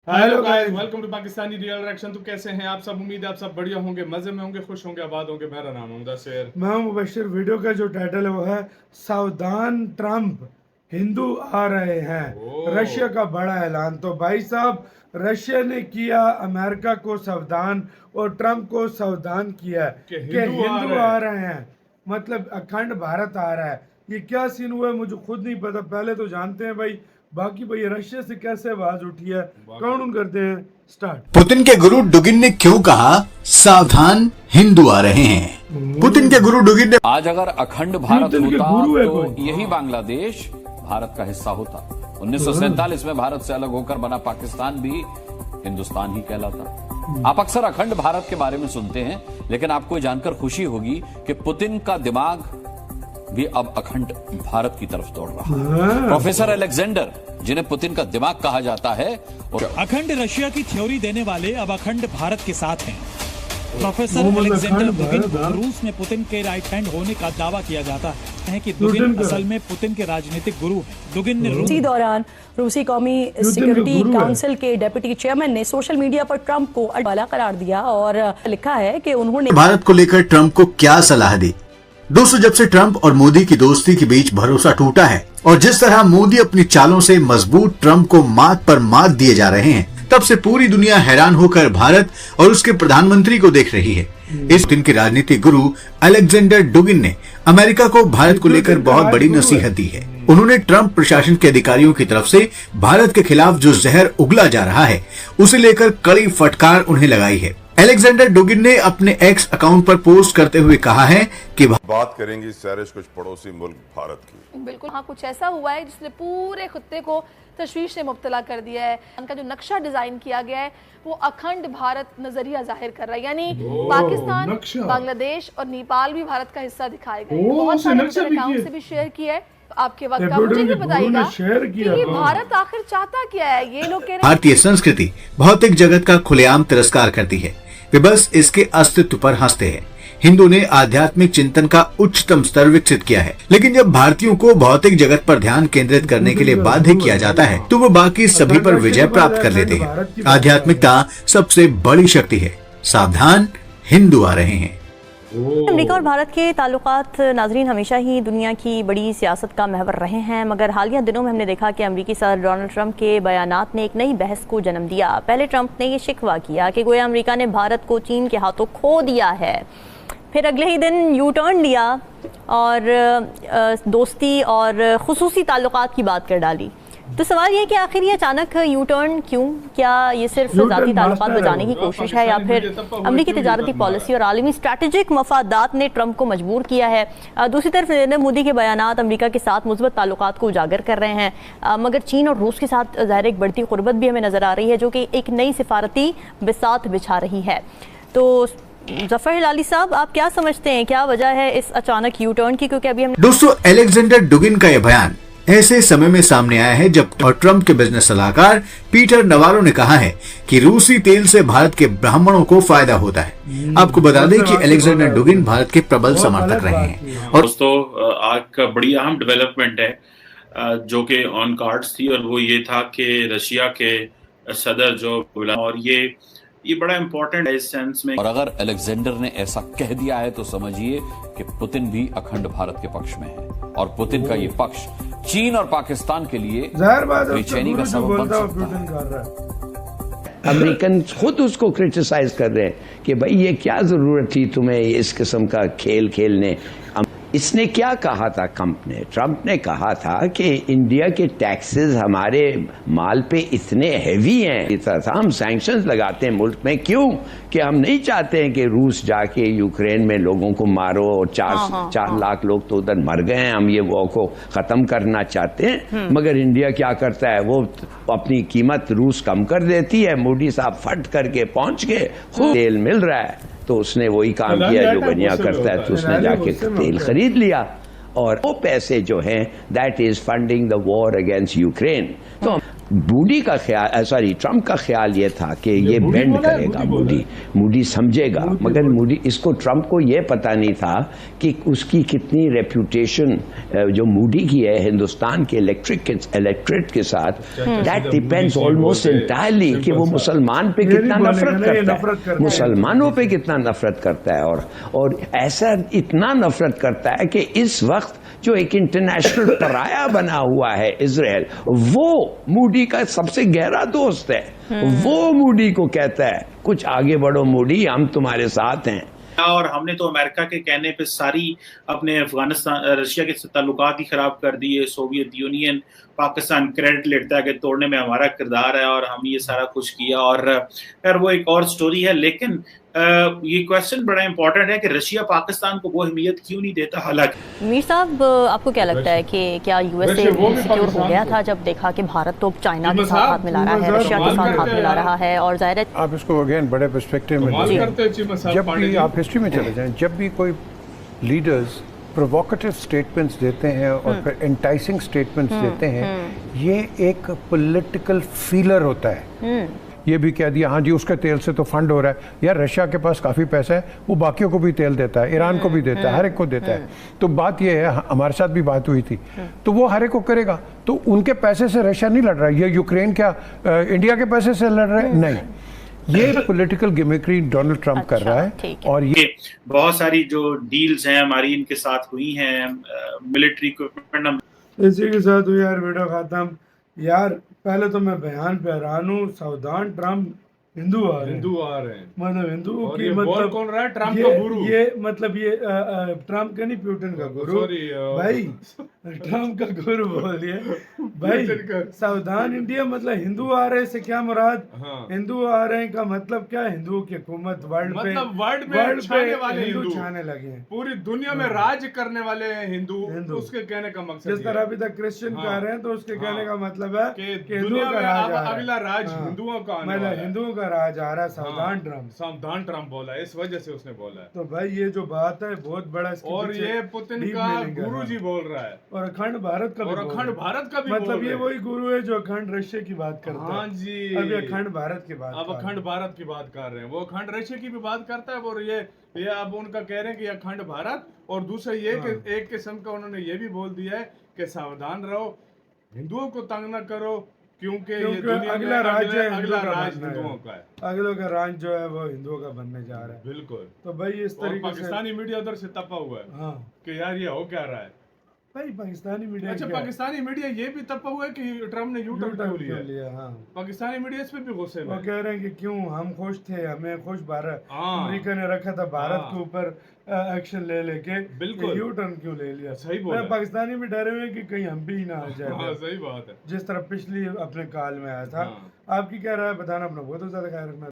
Hello guys, welcome to Pakistani real reaction. तो कैसे हैं आप सब? उम्मीद है आप सब बढ़िया होंगे, मजे में होंगे, खुश होंगे, आबाद होंगे। मेरा नाम है मुदस्सिर। मैं हूं मुबशिर। वीडियो का जो टाइटल है वो है सावधान ट्रंप, हिंदू आ रहे हैं, रशिया का बड़ा ऐलान। तो भाई साहब, रशिया ने किया अमेरिका को सावधान और ट्रंप को सावधान किया कि कि हिंदू आ रहे हैं, मतलब अखंड भारत आ रहा है। ये क्या सीन हुआ है मुझे खुद नहीं पता। पहले तो जानते हैं भाई, बाकी भाई रशिया से कैसे आवाज उठी है, काउंट करते हैं। स्टार्ट। पुतिन के गुरु डुगिन ने क्यों कहा सावधान हिंदू आ रहे हैं? पुतिन के गुरु डुगिन ने आज अगर अखंड भारत होता तो यही बांग्लादेश भारत का हिस्सा होता। 1947 में भारत से अलग होकर बना पाकिस्तान भी हिंदुस्तान ही कहलाता। आप अक्सर अखंड भारत के बारे में सुनते हैं, लेकिन आपको ये जानकर खुशी होगी कि पुतिन का दिमाग भी अब अखंड भारत की तरफ दौड़ रहा है। प्रोफेसर अलेक्जेंडर, जिन्हें पुतिन का दिमाग कहा जाता है, और अखंड रशिया की थ्योरी देने वाले अब अखंड भारत के साथ हैं। प्रोफेसर अलेक्जेंडर डुगिन को रूस में पुतिन के राइट हैंड होने का दावा किया जाता है कि डुगिन असल में पुतिन के राजनीतिक गुरु हैं। डुगिन ने इसी दौरान रूसी कौमी सिक्योरिटी काउंसिल के डिप्टी चेयरमैन ने सोशल मीडिया पर ट्रंप को अड़वाला करार दिया और लिखा है कि उन्होंने भारत को लेकर ट्रंप को क्या सलाह दी। दोस्तों, जब से ट्रंप और मोदी की दोस्ती के बीच भरोसा टूटा है और जिस तरह मोदी अपनी चालों से मजबूत ट्रंप को मात पर मात दिए जा रहे हैं, तब से पूरी दुनिया हैरान होकर भारत और उसके प्रधानमंत्री को देख रही है। इस दिन के राजनीतिक गुरु अलेक्जेंडर डुगिन ने अमेरिका को भारत को लेकर बहुत बड़ी नसीहत दी है। उन्होंने ट्रंप प्रशासन के अधिकारियों की तरफ से भारत के खिलाफ जो जहर उगला जा रहा है, उसे लेकर कड़ी फटकार उन्हें लगाई है। अलेक्जेंडर डुगिन ने अपने एक्स अकाउंट पर पोस्ट करते हुए कहा है कि बात करेंगे सैरिश कुछ पड़ोसी मुल्क भारत की। बिल्कुल, हाँ, कुछ ऐसा हुआ है जिसने पूरे खत्ते को तशवीश से मुब्तला कर दिया है। उनका जो नक्शा डिजाइन किया गया है वो अखंड भारत नजरिया जाहिर कर रहा है, यानी पाकिस्तान, बांग्लादेश और नेपाल भी भारत का हिस्सा दिखाए गए। बहुत सारे अकाउंट से भी शेयर किया है। आपके वक्त का मुझे भी बताइएगा कि ये भारत आखिर चाहता क्या है। ये लोग कह रहे हैं भारतीय संस्कृति भौतिक जगत का खुलेआम तिरस्कार करती है, वे बस इसके अस्तित्व पर हंसते हैं। हिंदू ने आध्यात्मिक चिंतन का उच्चतम स्तर विकसित किया है, लेकिन जब भारतीयों को भौतिक जगत पर ध्यान केंद्रित करने के लिए बाध्य किया जाता है तो वो बाकी सभी पर विजय प्राप्त कर लेते हैं। आध्यात्मिकता सबसे बड़ी शक्ति है। सावधान, हिंदू आ रहे हैं। अमेरिका और भारत के ताल्लुकात नाजरीन हमेशा ही दुनिया की बड़ी सियासत का महवर रहे हैं, मगर हालिया दिनों में हमने देखा कि अमेरिकी सदर डोनाल्ड ट्रंप के बयानात ने एक नई बहस को जन्म दिया। पहले ट्रंप ने ये शिकवा किया कि गोया अमेरिका ने भारत को चीन के हाथों खो दिया है, फिर अगले ही दिन यू टर्न लिया और दोस्ती और खुसूसी ताल्लुकात की बात कर डाली। तो सवाल ये है कि आखिर ये अचानक यू टर्न क्यों? क्या ये सिर्फ ज़ाती ताल्लुकात बचाने की कोशिश है या फिर अमरीकी तिजारती पॉलिसी और आलमी स्ट्रैटेजिक मफादात ने ट्रंप को मजबूर किया है? दूसरी तरफ नरेंद्र मोदी के बयानात अमरीका के साथ मुस्बत ताल्लुकात को उजागर कर रहे हैं, मगर चीन और रूस के साथ ज़ाहिर एक बढ़ती कुर्बत भी हमें नज़र आ रही है, जो कि एक नई सिफारती बिसात बिछा रही है। तो जफर हिलाली साहब, आप क्या समझते हैं, क्या वजह है इस अचानक यू टर्न की? क्योंकि अभी हम दोस्तों, अलेक्जेंडर डुगिन का यह बयान ऐसे समय में सामने आया है जब ट्रंप के बिजनेस सलाहकार पीटर नवारो ने कहा है कि रूसी तेल से भारत के ब्राह्मणों को फायदा होता है। आपको बता दें कि अलेक्जेंडर डुगिन भारत के प्रबल समर्थक रहे हैं। और दोस्तों, आज का बड़ी अहम डेवलपमेंट है जो कि ऑन कार्ड्स थी, और वो ये था कि रशिया के सदर जो और ये बड़ा इम्पोर्टेंट है इस सेंस में। और अगर अलेक्जेंडर ने ऐसा कह दिया है तो समझिए कि पुतिन भी अखंड भारत के पक्ष में है, और पुतिन का ये पक्ष चीन और पाकिस्तान के लिए बेचैनी का सबब बन सकता है। अमेरिकन खुद उसको क्रिटिसाइज कर रहे हैं कि भाई ये क्या जरूरत थी तुम्हें इस किस्म का खेल खेलने। इसने क्या कहा था ट्रंप ने कहा था कि इंडिया के टैक्सेस हमारे माल पे इतने हैवी हैं, इस तरह हम सैंक्शंस लगाते हैं मुल्क में, क्यों? कि हम नहीं चाहते हैं कि रूस जाके यूक्रेन में लोगों को मारो और 4 लाख लोग तो उधर मर गए हैं, हम ये वो को खत्म करना चाहते हैं। मगर इंडिया क्या करता है, वो अपनी कीमत रूस कम कर देती है। मोदी साहब फट करके पहुंच गए, खूब तेल मिल रहा है, तो उसने वही काम किया जो बनिया करता है, तो उसने जाके तेल खरीद लिया, और वो पैसे जो हैं that is funding the war against Ukraine. तो मोदी का ख्याल, सॉरी ट्रम्प का ख्याल ये था कि ये बेंड करेगा, मोदी समझेगा, मगर मोदी, इसको ट्रम्प को ये पता नहीं था कि उसकी कितनी रेप्यूटेशन जो मोदी की है हिंदुस्तान के इलेक्ट्रेट के साथ, दैट डिपेंड्स ऑलमोस्ट एंटायरली कि वो मुसलमान पे कितना नफरत करता है, मुसलमानों पे कितना नफरत करता है, और ऐसा इतना नफरत करता है कि इस वक्त जो एक इंटरनेशनल पराया बना हुआ है इजराइल, वो मोदी का सबसे गहरा दोस्त है। वो मोदी को कहता है कुछ आगे बढ़ो मोदी, हम तुम्हारे साथ हैं। और हमने तो अमेरिका के कहने पे सारी अपने अफगानिस्तान रशिया के ताल्लुकात ही खराब कर दिए। सोवियत यूनियन पाकिस्तान क्रेडिट लेता है कि तोड़ने में हमारा किरदार है और हम ये सारा कुछ किया, और खैर वो एक और स्टोरी है। लेकिन ये क्वेश्चन बड़ा इंपॉर्टेंट है कि रशिया पाकिस्तान को वो अहमियत क्यों नहीं देता। हालांकि मीर साहब, आपको क्या लगता है कि क्या यूएसए सिक्योर हो गया था जब देखा कि भारत तो चाइना के साथ हाथ मिला रहा है, रशिया के साथ हाथ मिला रहा है, और जाहिर है आप इसको अगेन बड़े पर्सपेक्टिव में जब भी आप हिस्ट्री में चले जाएं, जब भी कोई लीडर्स प्रोवोकेटिव स्टेटमेंट्स देते हैं और फिर एंटाइसिंग स्टेटमेंट्स देते हैं, ये एक पॉलिटिकल फीलर होता है। ये भी कह दिया हाँ जी उसके तेल से तो फंड हो रहा है, यार रशिया के पास काफ़ी पैसा है, वो बाकियों को भी तेल देता है, ईरान को भी देता है, हर एक को देता है। तो बात ये है, हमारे साथ भी बात हुई थी, तो वो हर एक को करेगा। तो उनके पैसे से रशिया नहीं लड़ रहा है, ये यूक्रेन क्या इंडिया के पैसे से लड़ रहा है? नहीं, ये पॉलिटिकल गिमिक्री डोनाल्ड ट्रंप कर रहा है। और ये बहुत सारी जो डील्स हैं हमारी इनके साथ हुई हैं, मिलिट्री इक्विपमेंट। इसी के साथ हुई यार वीडियो खत्म। यार पहले तो मैं बयान पे हैरान हूँ, सावधान ट्रम्प हिंदू आ रहे हैं, मतलब हिंदुओं की, मतलब कौन रहा है? ट्रम्प का गुरु। ये मतलब ये ट्रम्प का नहीं, पुतिन का गुरु भाई, ट्रम्प का गुरु बोल दिए भाई। सावधान इंडिया मतलब हिंदू आ रहे से क्या मुराद? हिंदू आ रहे हैं का मतलब क्या? हिंदुओं की हुकूमत वर्ल्ड पे छाने वाले हिंदू छाने लगे हैं, पूरी दुनिया में राज करने वाले हिंदू, उसके कहने का मकसद। जिस तरह अभी तक क्रिश्चियन कह रहे हैं, तो उसके कहने का मतलब है कि हिंदुओं का राज, अगला राज हिंदुओं का, मतलब हिंदुओं का राज आ रहा है। सावधान ट्रम्प बोला, इस वजह से उसने बोला है। तो भाई ये जो बात है बहुत बड़ा, और ये पुतिन का गुरु जी बोल रहा है, और अखंड भारत का, और अखंड भारत का भी, मतलब ये वही गुरु है जो अखंड रशिया की बात करता है। हाँ जी, अभी अखंड भारत की बात, अब अखंड भारत की बात कर रहे हैं, वो अखंड रशिया की भी बात करता है। और ये अब उनका कह रहे हैं कि अखंड भारत, और दूसरा ये कि एक किस्म का उन्होंने ये भी बोल दिया है कि सावधान रहो, हिंदुओं को तंग न करो, क्योंकि ये दुनिया अगला राज है, अगला राज हिंदुओं का है, अगलों का राज जो है वो हिंदुओं का बनने जा रहा है। बिल्कुल। तो भाई इस तरीके से पाकिस्तानी मीडिया उधर से तपा हुआ है कि यार ये हो क्या रहा है भाई। पाकिस्तानी मीडिया, अच्छा पाकिस्तानी मीडिया ये भी तपा हुआ है कि ट्रम्प ने यू टर्न लिया। हाँ, पाकिस्तानी मीडिया इस पे भी गुस्से में, वो कह रहे हैं कि क्यों हम खुश थे, हमें खुश भारत, अमेरिका ने रखा था भारत के ऊपर एक्शन ले लेके, बिल्कुल यू टर्न क्यों ले लिया? सही बोला। पाकिस्तानी भी डरे हुए कि कहीं हम भी ना आ जाए। सही बात है, जिस तरह पिछली अपने काल में आया था। आपकी क्या राय बताना, अपना बहुत ज्यादा ख्याल रखना।